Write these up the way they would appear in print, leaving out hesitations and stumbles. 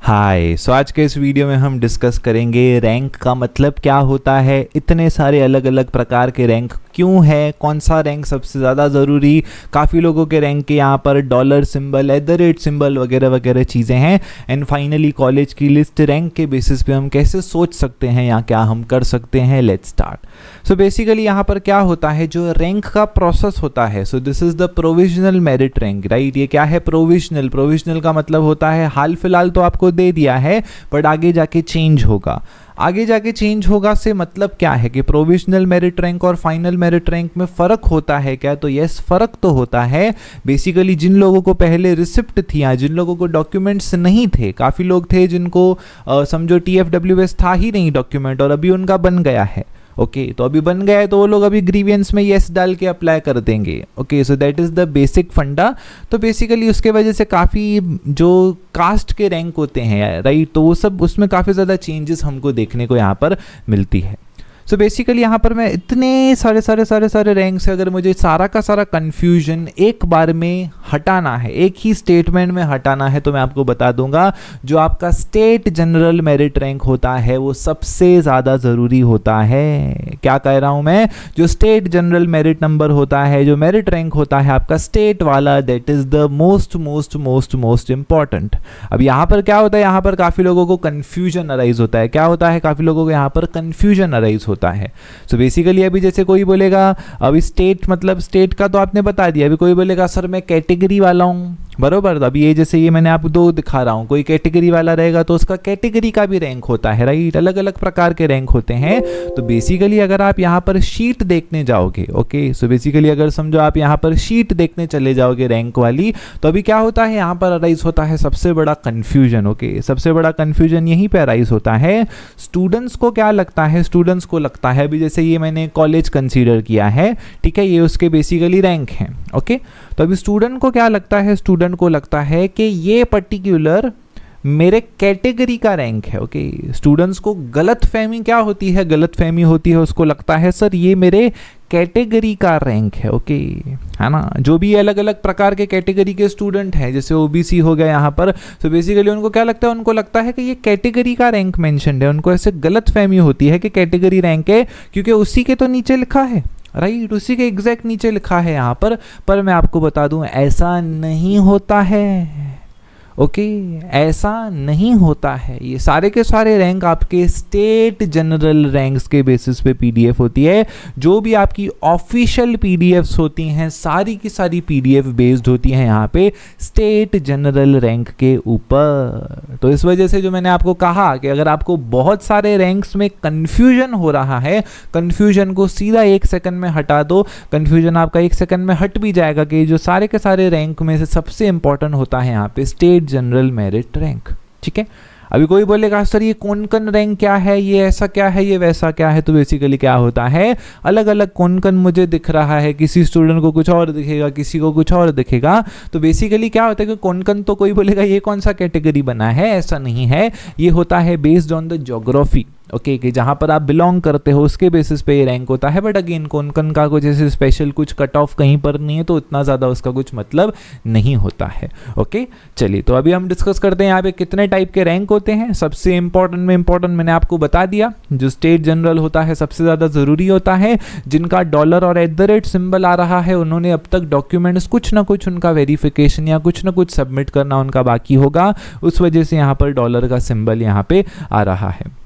हाय आज के इस वीडियो में हम डिस्कस करेंगे रैंक का मतलब क्या होता है, इतने सारे अलग अलग प्रकार के रैंक क्यों है, कौन सा रैंक सबसे ज़्यादा ज़रूरी, काफ़ी लोगों के रैंक के यहाँ पर डॉलर सिंबल, @ सिंबल वगैरह वगैरह चीज़ें हैं। एंड फाइनली कॉलेज की लिस्ट रैंक के बेसिस पे हम कैसे सोच सकते हैं या क्या हम कर सकते हैं। Let's start. सो बेसिकली यहाँ पर क्या होता है, जो रैंक का प्रोसेस होता है, so this is the provisional merit rank, right. ये क्या है, प्रोविजनल। प्रोविजनल का मतलब होता है हाल फिलहाल तो आपको दे दिया है बट आगे जाके चेंज होगा। आगे जाके चेंज होगा से मतलब क्या है कि प्रोविजनल मेरिट रैंक और फाइनल मेरिट रैंक में फ़र्क होता है क्या, तो यस फ़र्क तो होता है। बेसिकली जिन लोगों को पहले रिसिप्ट थी या जिन लोगों को डॉक्यूमेंट्स नहीं थे, काफ़ी लोग थे जिनको समझो TFWS था ही नहीं डॉक्यूमेंट और अभी उनका बन गया है। ओके तो अभी बन गया है तो वो लोग अभी ग्रीवियंस में येस डाल के अप्लाई कर देंगे। Okay so that is the basic फंडा। तो बेसिकली उसके वजह से काफ़ी जो कास्ट के रैंक होते हैं, राइट, तो वो सब उसमें काफ़ी ज़्यादा चेंजेस हमको देखने को यहाँ पर मिलती है। सो बेसिकली यहाँ पर मैं इतने सारे रैंक से अगर मुझे सारा का सारा कन्फ्यूजन एक बार में हटाना है, एक ही स्टेटमेंट में हटाना है, तो मैं आपको बता दूंगा जो आपका स्टेट जनरल मेरिट रैंक होता है वो सबसे ज़्यादा ज़रूरी होता है। क्या कह रहा हूँ मैं, जो स्टेट जनरल मेरिट नंबर होता है, जो मेरिट रैंक होता है आपका स्टेट वाला, that is the most important. अब यहाँ पर क्या होता है, यहाँ पर काफ़ी लोगों को कन्फ्यूजन अराइज होता है। क्या होता है, काफ़ी लोगों को यहाँ पर कन्फ्यूजन अराइज होता है। सो बेसिकली अभी जैसे कोई बोलेगा, अभी स्टेट मतलब स्टेट का तो आपने बता दिया, अभी कोई बोलेगा सर मैं कैटेगरी वाला हूँ, बरोबर। अभी ये जैसे ये मैंने आपको दो दिखा रहा हूँ, कोई कैटेगरी वाला रहेगा तो उसका कैटेगरी का भी रैंक होता है, राइट। अलग अलग प्रकार के रैंक होते हैं। तो बेसिकली अगर आप यहाँ पर शीट देखने जाओगे, ओके, सो बेसिकली अगर समझो आप यहाँ पर शीट देखने चले जाओगे रैंक वाली, तो अभी क्या होता है, यहाँ पर अराइज होता है सबसे बड़ा कन्फ्यूजन। ओके सबसे बड़ा कन्फ्यूजन यहीं पर अराइज होता है। स्टूडेंट्स को क्या लगता है, स्टूडेंट्स को लगता है अभी जैसे ये मैंने कॉलेज कंसीडर किया है, ठीक है, ये उसके बेसिकली रैंक हैं। ओके तो अभी स्टूडेंट को क्या लगता है, स्टूडेंट को लगता है कि ये पर्टिकुलर मेरे कैटेगरी का रैंक है। ओके स्टूडेंट्स को गलत फहमी क्या होती है, गलत फहमी होती है, उसको लगता है सर ये मेरे कैटेगरी का रैंक है। ओके है ना, जो भी अलग अलग प्रकार के कैटेगरी के स्टूडेंट हैं, जैसे OBC हो गया यहाँ पर, तो बेसिकली उनको क्या लगता है, उनको लगता है कि ये कैटेगरी का रैंक मेंशन्ड है। उनको ऐसे गलत फहमी होती है कि कैटेगरी रैंक है क्योंकि उसी के तो नीचे लिखा है, राइट, उसी के एग्जैक्ट नीचे लिखा है यहाँ पर मैं आपको बता दूं ऐसा नहीं होता है। ओके ऐसा नहीं होता है। ये सारे के सारे रैंक आपके स्टेट जनरल रैंक्स के बेसिस पे PDF होती है। जो भी आपकी ऑफिशियल PDFs होती हैं, सारी की सारी PDF बेस्ड होती हैं यहाँ पे स्टेट जनरल रैंक के ऊपर। तो इस वजह से जो मैंने आपको कहा कि अगर आपको बहुत सारे रैंक्स में कन्फ्यूजन हो रहा है, कन्फ्यूजन को सीधा 1 सेकंड में हटा दो। कन्फ्यूजन आपका 1 सेकंड में हट भी जाएगा कि जो सारे के सारे रैंक में से सबसे इंपॉर्टेंट होता है यहाँ पे स्टेट जनरल मेरिट रैंक, ठीक है। अभी कोई बोलेगा सर ये कौन रैंक क्या है, ये ऐसा क्या है, ये वैसा क्या है, तो बेसिकली क्या होता है, अलग अलग कौन मुझे दिख रहा है, किसी स्टूडेंट को कुछ और दिखेगा, किसी को कुछ और दिखेगा। तो बेसिकली क्या होता है कि कौन तो कोई बोलेगा ये कौन सा कैटेगरी बना है, ऐसा नहीं है। ये होता है based on the geography, okay कि जहाँ पर आप बिलोंग करते हो उसके बेसिस पे ये रैंक होता है। बट अगेन कौन का कुछ ऐसे स्पेशल कुछ कट ऑफ कहीं पर नहीं है, तो उतना ज़्यादा उसका कुछ मतलब नहीं होता है। ओके चलिए तो अभी हम डिस्कस करते हैं यहाँ पे कितने टाइप के रैंक होते हैं। सबसे इंपॉर्टेंट में इंपॉर्टेंट मैंने आपको बता दिया, जो स्टेट जनरल होता है सबसे ज़्यादा ज़रूरी होता है। जिनका डॉलर और @ सिंबल आ रहा है उन्होंने अब तक डॉक्यूमेंट्स कुछ ना कुछ उनका वेरिफिकेशन या कुछ ना कुछ सबमिट करना उनका बाकी होगा, उस वजह से यहाँ पर डॉलर का सिंबल यहाँ पे आ रहा है।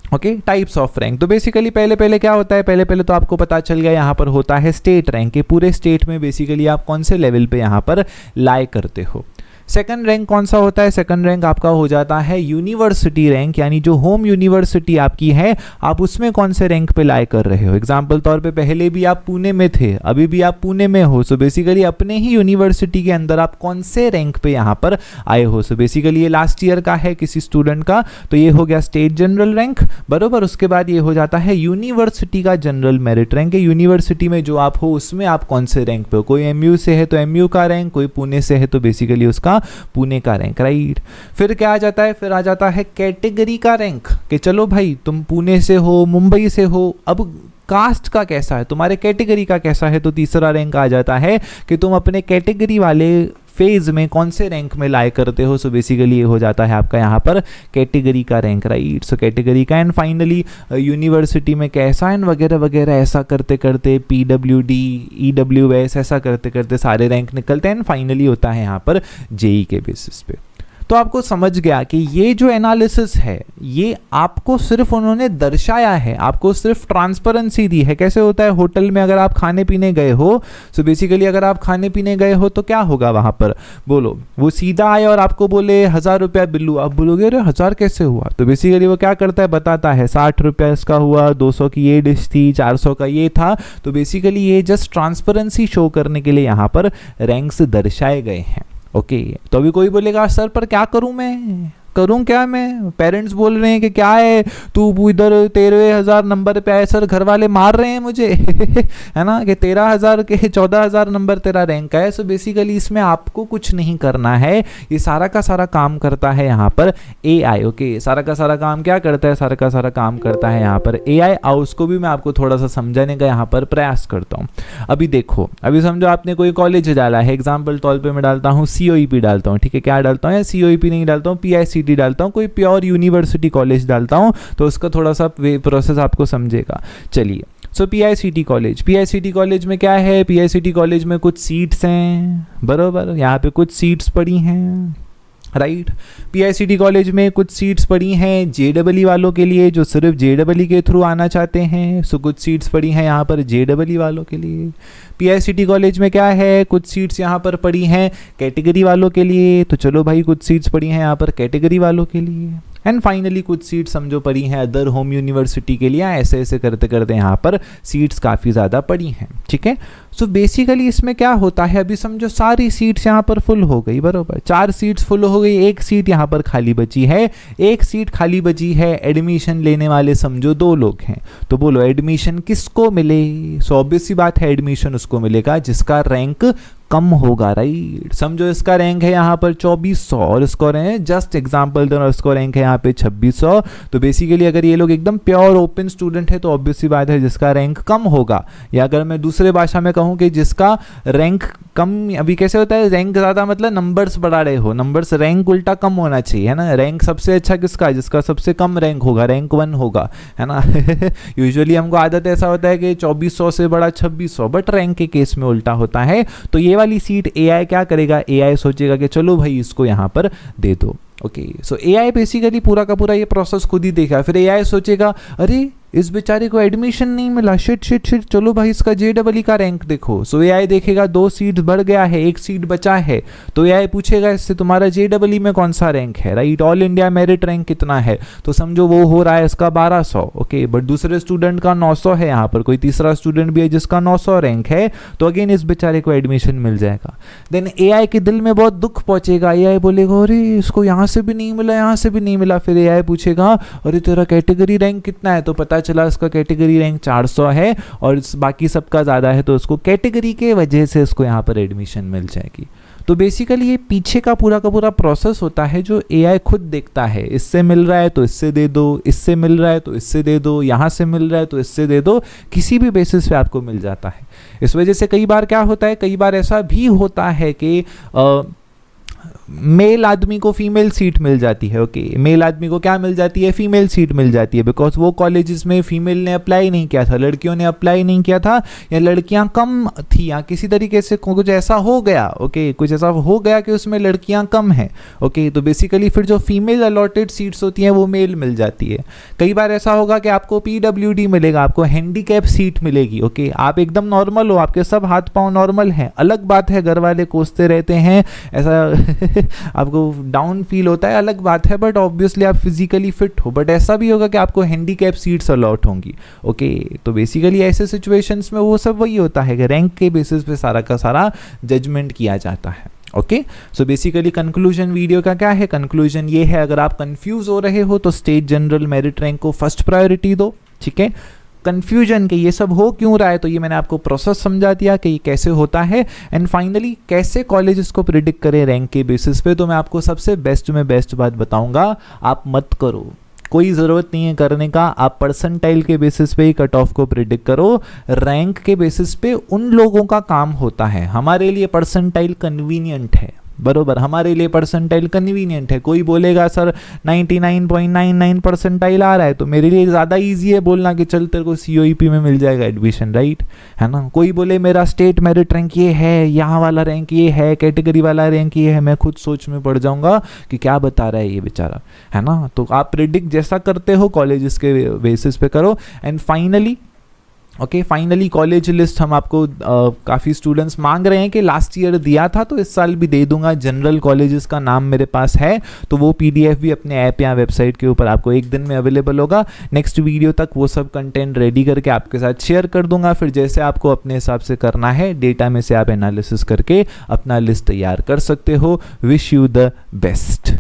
ओके टाइप्स ऑफ रैंक, तो बेसिकली पहले क्या होता है, पहले तो आपको पता चल गया यहाँ पर होता है स्टेट रैंक के पूरे स्टेट में बेसिकली आप कौन से लेवल पे यहाँ पर लाई करते हो। सेकंड रैंक कौन सा होता है, सेकंड रैंक आपका हो जाता है यूनिवर्सिटी रैंक, यानी जो होम यूनिवर्सिटी आपकी है आप उसमें कौन से रैंक पे लाई कर रहे हो। एग्जांपल तौर पे पहले भी आप पुणे में थे, अभी भी आप पुणे में हो, सो बेसिकली अपने ही यूनिवर्सिटी के अंदर आप कौन से रैंक पे यहाँ पर आए हो। सो बेसिकली ये लास्ट ईयर का है किसी स्टूडेंट का, तो ये हो गया स्टेट जनरल रैंक, बरोबर। उसके बाद ये हो जाता है यूनिवर्सिटी का जनरल मेरिट रैंक। यूनिवर्सिटी में जो आप हो उसमें आप कौन से रैंक पे हो, कोई MU से है तो MU का रैंक, कोई पुणे से है तो बेसिकली उसका पुणे का रैंक, राइट। फिर क्या आ जाता है, फिर आ जाता है कैटेगरी का रैंक कि चलो भाई तुम पुणे से हो, मुंबई से हो, अब कास्ट का कैसा है, तुम्हारे कैटेगरी का कैसा है, तो तीसरा रैंक आ जाता है कि तुम अपने कैटेगरी वाले फेज में, कौन से रैंक में लाए करते हो। सो बेसिकली ये हो जाता है आपका यहाँ पर कैटेगरी का रैंक, राइट। सो कैटेगरी का, एंड फाइनली यूनिवर्सिटी में कैसा, एंड वगैरह वगैरह, ऐसा करते करते PWD, EWS, ऐसा करते करते सारे रैंक निकलते हैं, एंड फाइनली होता है यहाँ पर JEE के बेसिस पे। तो आपको समझ गया कि ये जो एनालिसिस है ये आपको सिर्फ उन्होंने दर्शाया है, आपको सिर्फ ट्रांसपेरेंसी दी है। कैसे होता है होटल में अगर आप खाने पीने गए हो, सो बेसिकली अगर आप खाने पीने गए हो तो क्या होगा वहाँ पर, बोलो, वो सीधा आए और आपको बोले 1000 रुपया बिल्लू, आप बोलोगे अरे 1000 कैसे हुआ। तो बेसिकली वो क्या करता है, बताता है 60 रुपया इसका हुआ, 200 की ये डिश थी, 400 का ये था। तो बेसिकली ये जस्ट ट्रांसपेरेंसी शो करने के लिए यहाँ पर रैंक्स दर्शाए गए हैं। ओके तो अभी कोई बोलेगा सर पर क्या करूं, मैं करूं क्या, मैं पेरेंट्स बोल रहे हैं कि क्या है तू इधर 13,000 नंबर पे आए, सर घर वाले मार रहे हैं मुझे है ना, कि 13,000 के 14,000 नंबर तेरा रैंक है। सो बेसिकली इसमें आपको कुछ नहीं करना है, ये सारा का सारा काम करता है यहाँ पर AI। ओके सारा का सारा काम क्या करता है, सारा का सारा काम करता है यहाँ पर AI। और उसको भी मैं आपको थोड़ा सा समझाने का यहाँ पर प्रयास करता हूँ। अभी देखो, अभी समझो आपने कोई कॉलेज डाला है, एग्जाम्पल तौर पर मैं डालता हूँ COEP डालता हूँ, ठीक है, क्या डालता हूँ, या COEP नहीं डालता हूँ, PICT डालता हूं, कोई प्योर यूनिवर्सिटी कॉलेज डालता हूं, तो उसका थोड़ा सा प्रोसेस आपको समझेगा। चलिए सो PICT कॉलेज में क्या है, PICT कॉलेज में कुछ सीट्स हैं, बरोबर, यहाँ पे कुछ सीट्स पड़ी हैं, राइट। PICT कॉलेज में कुछ सीट्स पड़ी हैं JEE वालों के लिए जो सिर्फ JEE के थ्रू आना चाहते हैं। सो कुछ सीट्स पड़ी हैं यहाँ पर JEE वालों के लिए। PICT कॉलेज में क्या है, कुछ सीट्स यहाँ पर पड़ी हैं कैटेगरी वालों के लिए, तो चलो भाई कुछ सीट्स पड़ी हैं यहाँ पर कैटेगरी वालों के लिए। एंड फाइनली कुछ सीट्स समझो पड़ी हैं अदर होम यूनिवर्सिटी के लिए। ऐसे ऐसे करते करते यहाँ पर सीट्स काफ़ी ज़्यादा पड़ी हैं, ठीक है। सो बेसिकली इसमें क्या होता है, अभी समझो सारी सीट्स यहाँ पर फुल हो गई, बरोबर, 4 सीट्स फुल हो गई, एक सीट यहाँ पर खाली बची है, एक सीट खाली बची है। एडमिशन लेने वाले समझो 2 लोग हैं, तो बोलो एडमिशन किसको मिले। सो ऑब्वियस सी बात है एडमिशन उसको मिलेगा जिसका रैंक कम होगा, राइट। समझो इसका रैंक है यहाँ पर 2400 और इसको रैंक, जस्ट एग्जांपल दो, इसको रैंक है यहाँ पे 2600। तो बेसिकली अगर ये लोग एकदम प्योर ओपन स्टूडेंट है तो ऑब्वियस सी बात है जिसका रैंक कम होगा। या अगर मैं दूसरे भाषा में कहूँ कि जिसका रैंक कम, अभी कैसे होता है रैंक ज़्यादा मतलब नंबर्स बढ़ा रहे हो, नंबर्स, रैंक उल्टा कम होना चाहिए, है ना। रैंक सबसे अच्छा किसका, जिसका सबसे कम रैंक होगा, रैंक 1 होगा, है ना यूजुअली हमको आदत ऐसा होता है कि 2400 से बड़ा 2600, बट रैंक के केस में उल्टा होता है। तो ये वाली सीट AI क्या करेगा, AI सोचेगा कि चलो भाई इसको यहाँ पर दे दो। ओके सो AI बेसिकली पूरा का पूरा ये प्रोसेस खुद ही देखा, फिर AI सोचेगा अरे इस बेचारे को एडमिशन नहीं मिला, शिट शिट शिट, चलो भाई इसका JEE का रैंक देखो। सो AI देखेगा 2 सीट बढ़ गया है, 1 सीट बचा है, तो AI पूछेगा इससे तुम्हारा JEE में कौन सा रैंक है, right, all India merit rank कितना है, तो समझो वो हो रहा है इसका 1200। ओके बट दूसरे स्टूडेंट का 900 है, यहाँ पर कोई तीसरा स्टूडेंट भी है जिसका 900 रैंक है, तो अगेन इस बेचारे को एडमिशन मिल जाएगा। देन AI के दिल में बहुत दुख पहुंचेगा, AI बोलेगा अरे इसको यहाँ से भी नहीं मिला, यहाँ से भी नहीं मिला। फिर AI पूछेगा अरे तेरा कैटेगरी रैंक कितना है, तो पता चला इसका कैटेगरी रैंक 400 है और बाकी सबका ज़्यादा है, तो उसको कैटेगरी के वजह से इसको यहाँ पर एडमिशन मिल जाएगी। तो बेसिकली ये पीछे का पूरा प्रोसेस होता है जो AI खुद देखता है, इससे मिल रहा है तो इससे दे दो, इससे मिल रहा है तो इससे दे दो, यहाँ से मिल रहा है तो इससे दे दो, किसी भी बेसिस पे आपको मिल जाता है। इस वजह से कई बार क्या होता है, कई बार ऐसा भी होता है कि मेल आदमी को फीमेल सीट मिल जाती है। ओके मेल आदमी को क्या मिल जाती है, फीमेल सीट मिल जाती है, बिकॉज वो कॉलेजेस में फीमेल ने अप्लाई नहीं किया था, लड़कियों ने अप्लाई नहीं किया था, या लड़कियां कम थी, या किसी तरीके से कुछ ऐसा हो गया। ओके कुछ ऐसा हो गया कि उसमें लड़कियां कम हैं। ओके तो बेसिकली फिर जो फीमेल अलॉटेड सीट्स होती हैं वो मेल मिल जाती है। कई बार ऐसा होगा कि आपको PWD मिलेगा, आपको हैंडीकैप सीट मिलेगी। ओके आप एकदम नॉर्मल हो, आपके सब हाथ पांव नॉर्मल हैं, अलग बात है घर वाले कोसते रहते हैं, ऐसा आपको डाउन फील होता है, अलग बात है, बट ऑब्वियसली आप फिजिकली फिट हो। बट ऐसा भी होगा कि आपको हैंडीकैप सीट्स अलॉट होंगी। ओके तो बेसिकली ऐसे सिचुएशंस में वो सब वही होता है कि रैंक के बेसिस पे सारा का सारा जजमेंट किया जाता है। Okay so basically conclusion video का क्या है, कंक्लूजन ये है, अगर आप कंफ्यूज हो रहे हो तो स्टेट जनरल मेरिट रैंक को फर्स्ट प्रायोरिटी दो। ठीक है, कन्फ्यूजन के ये सब हो क्यों रहा है, तो ये मैंने आपको प्रोसेस समझा दिया कि ये कैसे होता है। एंड फाइनली कैसे कॉलेजेस को प्रिडिक्ट करें रैंक के बेसिस पे, तो मैं आपको सबसे बेस्ट में बेस्ट बात बताऊंगा, आप मत करो, कोई ज़रूरत नहीं है करने का। आप परसेंटाइल के बेसिस पे ही कट ऑफ को प्रिडिक्ट करो, रैंक के बेसिस पे उन लोगों का काम होता है। हमारे लिए परसेंटाइल कन्वीनियंट है, बरोबर, हमारे लिए परसेंटाइल कन्वीनियंट है। कोई बोलेगा सर 99.99 परसेंटाइल आ रहा है, तो मेरे लिए ज़्यादा इजी है बोलना कि चल तेरे को COEP में मिल जाएगा एडमिशन, राइट, है ना। कोई बोले मेरा स्टेट मेरिट रैंक ये है, यहाँ वाला रैंक ये है, कैटेगरी वाला रैंक ये है, मैं खुद सोच में पड़ जाऊंगा कि क्या बता रहा है ये बेचारा, है ना। तो आप प्रिडिक्ट जैसा करते हो कॉलेजेस के बेसिस पे करो। एंड फाइनली कॉलेज लिस्ट हम आपको काफ़ी स्टूडेंट्स मांग रहे हैं कि लास्ट ईयर दिया था, तो इस साल भी दे दूंगा। जनरल कॉलेजेस का नाम मेरे पास है, तो वो PDF भी अपने ऐप या वेबसाइट के ऊपर आपको एक दिन में अवेलेबल होगा। नेक्स्ट वीडियो तक वो सब कंटेंट रेडी करके आपके साथ शेयर कर दूंगा। फिर जैसे आपको अपने हिसाब से करना है, डेटा में से आप एनालिसिस करके अपना लिस्ट तैयार कर सकते हो। Wish you the best.